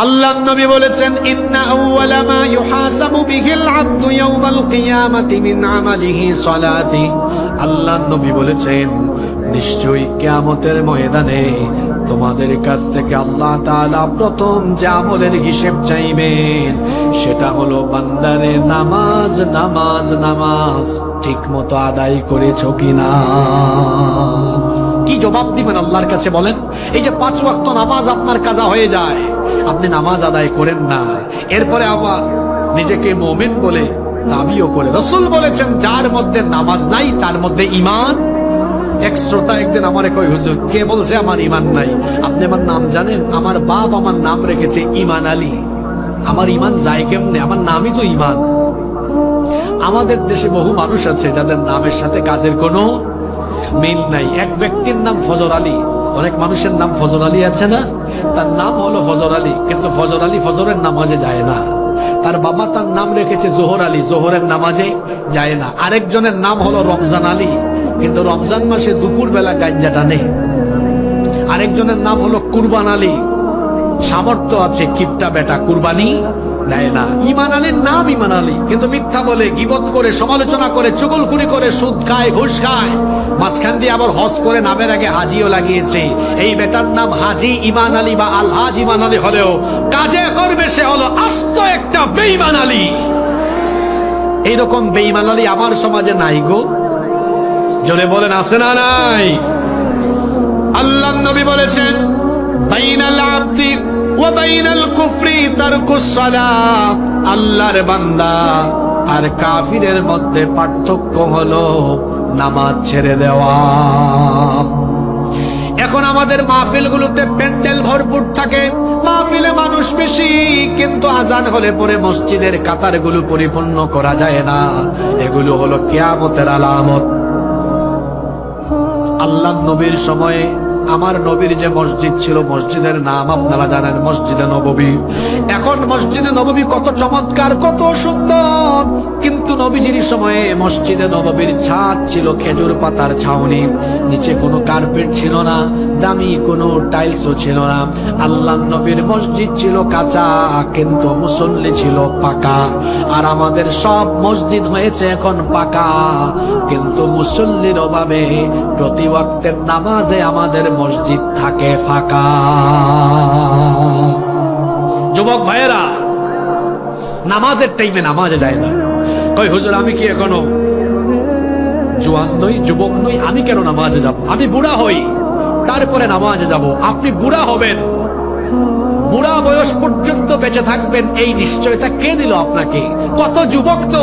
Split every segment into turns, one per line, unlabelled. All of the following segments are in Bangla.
আল্লাহর নবী বলেছেন, ইন্না আউওয়ালা মা ইউহাসাবু বিহিল আবদু ইয়াউমাল কিয়ামাতি মিন আমালিহি সালাতি। আল্লাহর নবী বলেছেন, নিশ্চয়ই কিয়ামতের ময়দানে তোমাদের কাছ থেকে আল্লাহ তাআলা প্রথম যে আমলের হিসেব চাইবেন সেটা হলো বান্দারে নামাজ নামাজ নামাজ ঠিক মতো আদায় করেছো কিনা। কি জবাব দিবেন আল্লাহর কাছে বলেন? এই যে 5 ওয়াক্ত নামাজ আপনার কাজা হয়ে যায়, আপনি নামাজ আদায় করেন না, এরপরে আবার নিজেকে মুমিন বলে দাবিও করে। রাসূল বলেছেন, যার মধ্যে নামাজ নাই তার মধ্যে ঈমান। এক শ্রোতা একদিন আমারে কই, হুজুর কে বলছে আমার ঈমান নাই? আপনি আমার নাম জানেন? আমার বাপ আমার নাম রেখেছে ঈমান আলী। আমার ঈমান যায় কেমনে? আমার নামই তো ঈমান। আমাদের দেশে বহু মানুষ আছে যাদের নামের সাথে কাজের কোনো মিল নাই। এক ব্যক্তির নাম ফজর আলী, অনেক মানুষের নাম ফজর আলী আছে না? তার নাম হলো ফজর আলী, কিন্তু ফজর আলী ফজরের নামাজে যায় না। তার বাবা তার নাম রেখেছে জোহর আলী, জোহরের নামাজে যায় না। আরেকজনের নাম হলো রমজান আলী, কিন্তু রমজান মাসে দুপুর বেলা গাঞ্জা টানে। আরেকজনের নাম হলো কুরবান আলী, সামর্থ্য আছে, কিপটা বেটা, কুরবানি দেয় না। ঈমান আলীর নাম ঈমান আলী, কিন্তু মিথ্যা বলে, গীবত করে, সমালোচনা করে, চুগলখুরি করে, সুদ খায়, ঘুষ খায়, মাঝখান দিয়ে আবার হজ করে নামের আগে হাজিও লাগিয়েছে। এই বেটার নাম হাজি ঈমান আলী বা আলহাজ ঈমান আলী হলেও কাজে করবে সে হলো আস্ত একটা বেঈমান আলী। এইরকম বেঈমান আলী আমার সমাজে নাই গো, জোরে বলেন আছে না নাই? আল্লাহর নবী বলেছেন, বাইনাল আবদি ওয়া বাইনাল কুফরি তারকুস সালাহ। আল্লাহর বান্দা আর কাফিরের মধ্যে পার্থক্য হলো নামাজ ছেড়ে দেওয়া। এখন আমাদের মাহফিলগুলোতে প্যান্ডেল ভরপুর থাকে, মাহফিলে মানুষ বেশি, কিন্তু আজান হলে পরে মসজিদের কাতারগুলো পরিপূর্ণ করা যায় না। এগুলো হলো কিয়ামতের আলামত। আল্লাহ নবীর সময়ে আমার নবীর যে মসজিদ ছিল, মসজিদের নাম আপনারা জানেন, মসজিদে নববী। এখন মসজিদে নববী কত চমৎকার, কত সুন্দর, কিন্তু নবীজির সময়ে মসজিদে নববীর ছাদ ছিল খেজুর পাতার ছাউনি, নিচে কোনো কার্পেট ছিল না, দামি কোনো টাইলসও ছিল না। আল্লাহ নবীর মসজিদ ছিল কাঁচা, কিন্তু মুসল্লি ছিল পাকা। আর আমাদের সব মসজিদ হয়েছে এখন পাকা, কিন্তু মুসল্লির অভাবে প্রতি ওয়াক্তের নামাজে আমাদের মসজিদ থাকে ফাঁকা। যুবক ভাইয়েরা নামাজের টাইমে নামাজে যায় না। কই হুজুর আমি কি এখনো জোয়ান নই, যুবক নই, আমি কেন নামাজে যাব? আমি বুড়া হই তারপরে নামাজে যাব। আপনি বুড়া হবেন, বুড়া বয়স পর্যন্ত বেঁচে থাকবেন, এই নিশ্চয়তা কে দিল আপনাকে? কত যুবক তো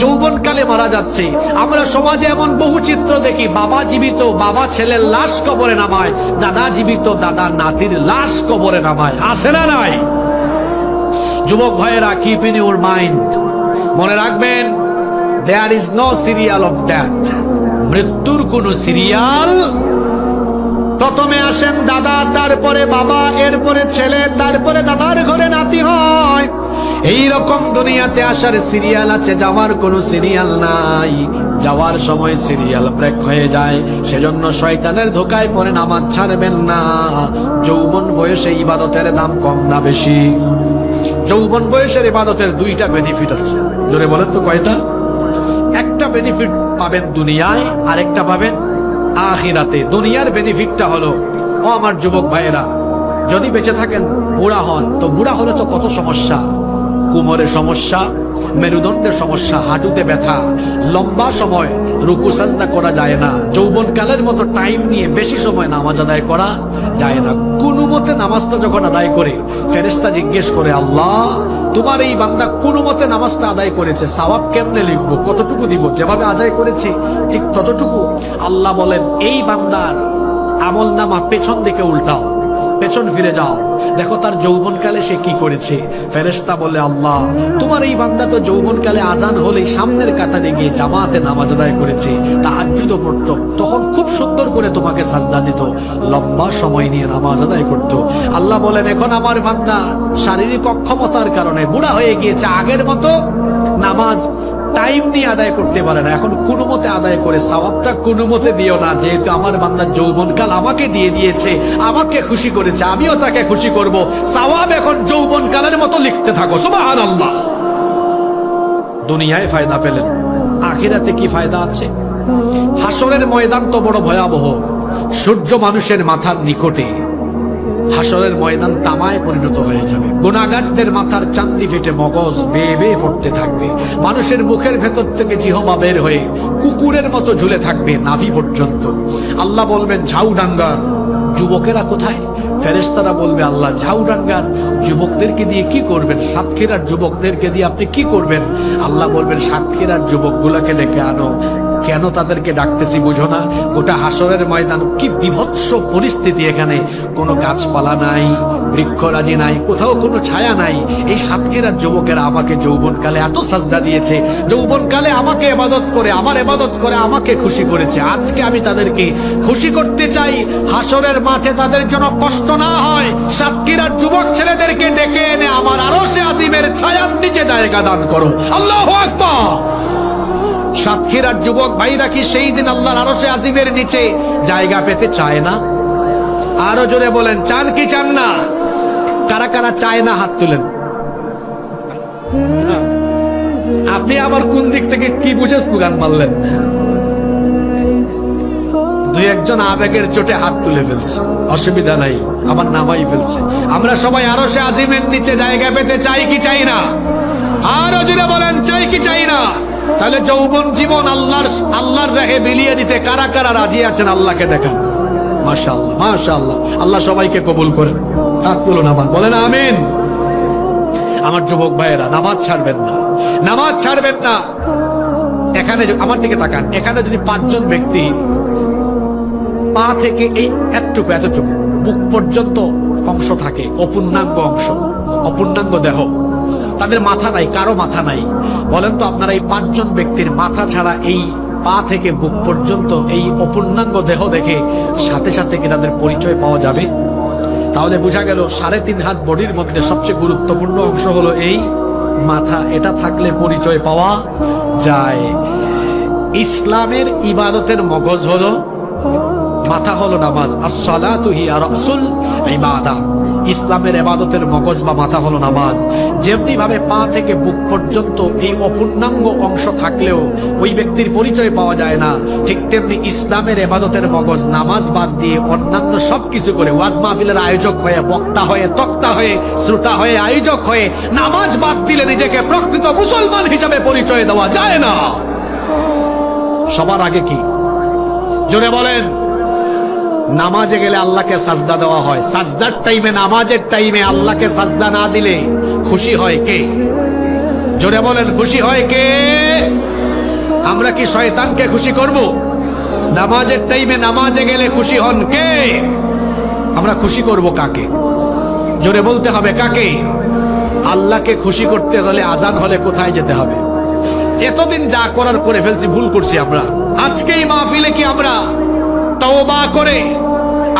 যৌবনকালে মারা যাচ্ছে। আমরা সমাজে এমন বহু চিত্র দেখি, বাবা জীবিত, বাবা ছেলের লাশ কবরে নামায়, দাদা জীবিত, দাদা নাতির লাশ কবরে নামায়। আছে না নাই? যুবক ভাইয়েরা, কিপ ইন ইউর মাইন্ড, মনে রাখবেন, there is no serial of death. মৃত্যুর কোন সিরিয়াল, প্রথমে আসেন দাদা, তারপরে বাবা, এরপরে ছেলে, তারপরে দাদার ঘরে নাতি হয়। এই রকম দুনিয়াতে আসার সিরিয়াল আছে, যাওয়ার কোনো সিরিয়াল নাই। যাওয়ার সময় সিরিয়াল ব্রেক হয়ে যায়। সেজন্য শয়তানের ধোকায় পড়ে নামাজ ছাড়বেন না। যৌবন বয়সে ইবাদতের দাম কম না বেশি? যৌবন বয়সের ইবাদতের 2টা বেনিফিট আছে। জোরে বলেন তো কয়টা? একটা বেনিফিট পাবেন দুনিয়ায়, আরেকটা পাবেন আখিরাতে। দুনিয়ার বেনিফিটটা হলো, ও আমার যুবক ভাইয়েরা, যদি বেঁচে থাকেন বুড়া হন, তো বুড়া হলে তো কত সমস্যা, কোমরে সমস্যা, মেরুদণ্ডের সমস্যা, হাঁটুতে ব্যথা, লম্বা সময় রুকু সাজদা করা যায় না, যৌবনকালের মতো টাইম নিয়ে বেশি সময় নামাজ আদায় করা যায় না। কোনো মতে নামাজটা যখন আদায় করে, ফেরেশতা জিজ্ঞেস করে, আল্লাহ তোমার এই বান্দা কোনো মতে নামাজটা আদায় করেছে, সওয়াব কেমনে লিখবো, কতটুকু দিব? যেভাবে আদায় করেছে ঠিক ততটুকু। আল্লাহ বলেন, এই বান্দার আমল নামা পেছন দিকে উল্টাও, পেছন ফিরে যাও, দেখো তার যৌবনকালে সে কি করেছে। ফেরেশতা বলে, আল্লাহ তোমার এই বান্দা তো যৌবনকালে আজান হলেই সামনের কাতারে গিয়ে জামাতে নামাজ আদায় করেছে, তাহাজ্জুদও পড়তো, তখন খুব সুন্দর করে তোমাকে সাজদা দিত, লম্বা সময় নিয়ে নামাজ আদায় করত। আল্লাহ বলেন, এখন আমার বান্দা শারীরিক অক্ষমতার কারণে বুড়া হয়ে গিয়েছে, আগের মতো নামাজ টাইম নিয়ে আদায় করতে পারে না, এখন কোনো মতে আদায় করে সওয়াবটা কোনো মতে দিও না, যেহেতু আমার বান্দার যৌবনকাল আমাকে দিয়ে দিয়েছে, আমাকে খুশি করেছে, আমিও তাকে খুশি করব। সওয়াব এখন যৌবন কালের মতো লিখতে থাকো। সুবহানাল্লাহ। দুনিয়ায় ফায়দা পেলেন, আখিরাতে কি ফায়দা আছে? হাসরের ময়দান তো বড় ভয়াবহ। সূর্য মানুষের মাথার নিকটে, হাসরের ময়দান তামায় পরিণত হয়ে যাবে। গুনাহগারদের মাথার চান্দি ফেটে মগজ বেয়ে বেয়ে পড়তে থাকবে। মানুষের মুখের ভেতর থেকে জিহবা বের হয়ে কুকুরের মতো ঝুলে থাকবে নাভি পর্যন্ত। আল্লাহ বলবেন, ঝাউডাঙ্গার যুবকেরা কোথায়? ফেরেশতারা বলবে, আল্লাহ ঝাউডাঙ্গার যুবকদেরকে দিয়ে কি করবেন? সাতক্ষীরার যুবকদেরকে দিয়ে আপনি কি করবেন? আল্লাহ বলবেন, সাতক্ষীরার যুবকগুলাকে ডেকে আনো। কেন তাদেরকে ডাকতেছি বুঝো না? গোটা হাসরের ময়দান কি বিভৎস পরিস্থিতি। এখানে কোনো গাছপালা নাই, বৃক্ষরাজি নাই, কোথাও কোনো ছায়া নাই। এই সাতক্ষীরার যুবকেরা আমাকে যৌবনকালে এত সাজদা দিয়েছে, যৌবনকালে আমাকে ইবাদত করে, আমার ইবাদত করে আমাকে খুশি করেছে। আজকে আমি তাদেরকে খুশি করতে চাই। হাসরের মাঠে তাদের জন্য কষ্ট না হয়, সাতক্ষীরার যুবক ছেলেদেরকে ডেকে এনে আমার আরশে আজিমের ছায়ার নিচে জায়গা দান করো। আল্লাহু আকবার। সাতক্ষীরার যুবক ভাইরা কি সেই দিন আল্লাহর আরশে আজিমের নিচে জায়গা পেতে চায় না? আরো জোরে বলেন, চান কি চান না? কারা কারা চায় না হাত তুলেন। আপনি আবার কোন দিক থেকে কি বুঝে স্লোগান মারলেন? দুই একজন আবেগের চোটে হাত তুলে ফেলছে, অসুবিধা নাই, আবার নামাই ফেলছে। আমরা সবাই আরশে আজিমের নিচে জায়গা পেতে চাই কি চাই না? আরো জোরে বলেন, চাই কি চাই না? তাহলে যৌবন জীবন আল্লাহর রাহে বিলিয়ে দিতে কারা কারা রাজি আছেন? আল্লাহকে দেখান। মাশাআল্লাহ, মাশাআল্লাহ। আল্লাহ সবাইকে কবুল করেন। হাত তুলুন আবার, বলেন আমিন। আমার যুবক ভাইয়েরা, নামাজ ছাড়বেন না, নামাজ ছাড়বেন না। এখানে আমার দিকে তাকান, এখানে যদি 5 জন ব্যক্তি পা থেকে এই এতটুকু এতটুকু বুক পর্যন্ত অংশ থাকে, অপূর্ণাঙ্গ অংশ, অপূর্ণাঙ্গ দেহ, তাদের মাথা নাই, কারো মাথা নাই, বলেন তো আপনারা এই 5 জন ব্যক্তির মাথা ছাড়া এই পা থেকে বুক পর্যন্ত এই অপূর্ণাঙ্গ দেহ দেখে সাথে সাথে কি তাদের পরিচয় পাওয়া যাবে? তাহলে বোঝা গেল 3.5 হাত বডির মধ্যে সবচেয়ে গুরুত্বপূর্ণ অংশ হলো এই মাথা। এটা থাকলে পরিচয় পাওয়া যায়। ইসলামের ইবাদতের মগজ হলো মাথা, হলো নামাজ। আসসালাতু হিয়া রাসুল ইবাদাহ। ইসলামের ইবাদতের মগজ বা মাথা হলো নামাজ। যেমনি ভাবে পা থেকে বুক পর্যন্ত এই অপূর্ণাঙ্গ অংশ থাকলেও ওই ব্যক্তির পরিচয় পাওয়া যায় না, ঠিক তেমনি ইসলামের ইবাদতের মগজ নামাজ বাদ দিয়ে অন্যান্য সবকিছু করে ওয়াজ মাহফিলের আয়োজক হয়ে, বক্তা হয়ে, তক্তা হয়ে, শ্রোতা হয়ে, আয়োজক হয়ে নামাজ বাদ দিলে নিজেকে প্রকৃত মুসলমান হিসাবে পরিচয় দেওয়া যায় না। সবার আগে কি? জোরে বলেন। নামাজে গেলে আল্লাহকে সাজদা দেওয়া হয়। সাজদার টাইমে, নামাজের টাইমে আল্লাহকে সাজদা না দিলে খুশি হয় কে? জোরে বলেন, খুশি হয় কে? আমরা কি শয়তানকে খুশি করব? নামাজের টাইমে নামাজে গেলে খুশি হন কে? আমরা খুশি করব কাকে? জোরে বলতে হবে, কাকে? আল্লাহকে খুশি করতে হলে আজান হলে কোথায় যেতে হবে? এতদিন যা করার করে ফেলছি, ভুল করছি আমরা। আজকেই মাহফিলে কি আমরা তওবা করে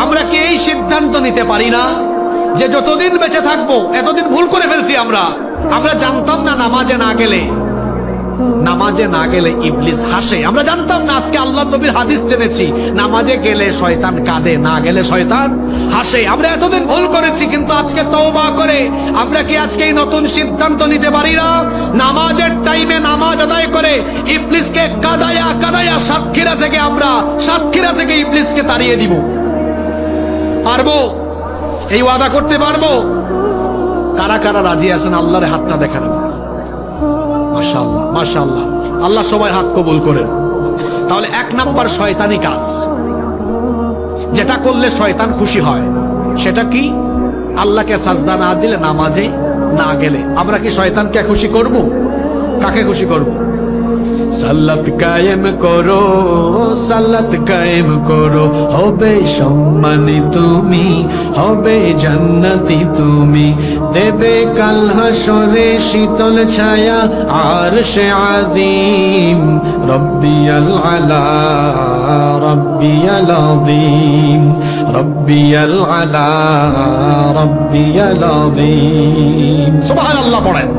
আমরা কি এই সিদ্ধান্ত নিতে পারি না যে যতদিন বেঁচে থাকবো এতদিন ভুল করে ফেলছি আমরা? আমরা জানতাম না নামাজে না গেলে ইবলিস হাসে। আমরা জানতাম না। আজকে আল্লাহর নবীর হাদিস জেনেছি, নামাজে গেলে শয়তান কাঁদে, না গেলে শয়তান হাসে। আমরা এতদিন ভুল করেছি, কিন্তু আজকে তওবা করে আমরা কি আজকে এই নতুন সিদ্ধান্ত নিতে পারি না? নামাজের টাইমে নামাজ আদায় করে ইবলিসকে কাদায়া কাদায়া সাতক্ষীরা থেকে ইবলিসকে তাড়িয়ে দিব। পারবো? এই ওয়াদা করতে পারবো? কারা কারা রাজি আছেন? আল্লাহর হাতটা দেখানো। মাশাআল্লাহ, মাশাআল্লাহ। আল্লাহ সবাই হাত কবুল করেন। তাহলে 1 নাম্বার শয়তানি কাজ যেটা করলে শয়তান খুশি হয়, সেটা কি? আল্লাহকে সাজদা না দিলে, নামাজে না গেলে আমরা কি শয়তানকে খুশি করব? কাকে খুশি করব? সালাত কায়েম করো, সালাত কায়েম করো, হবে সম্মানী তুমি, হবে জান্নাতি তুমি, দেবে কাল হাসরে শীতল ছায়া আরশে আযীম। রব্বিয়াল আলা, রব্বিয়াল আযীম, রব্বিয়াল আলা, রব্বিয়াল আযীম। সুবহানাল্লাহ পড়েন।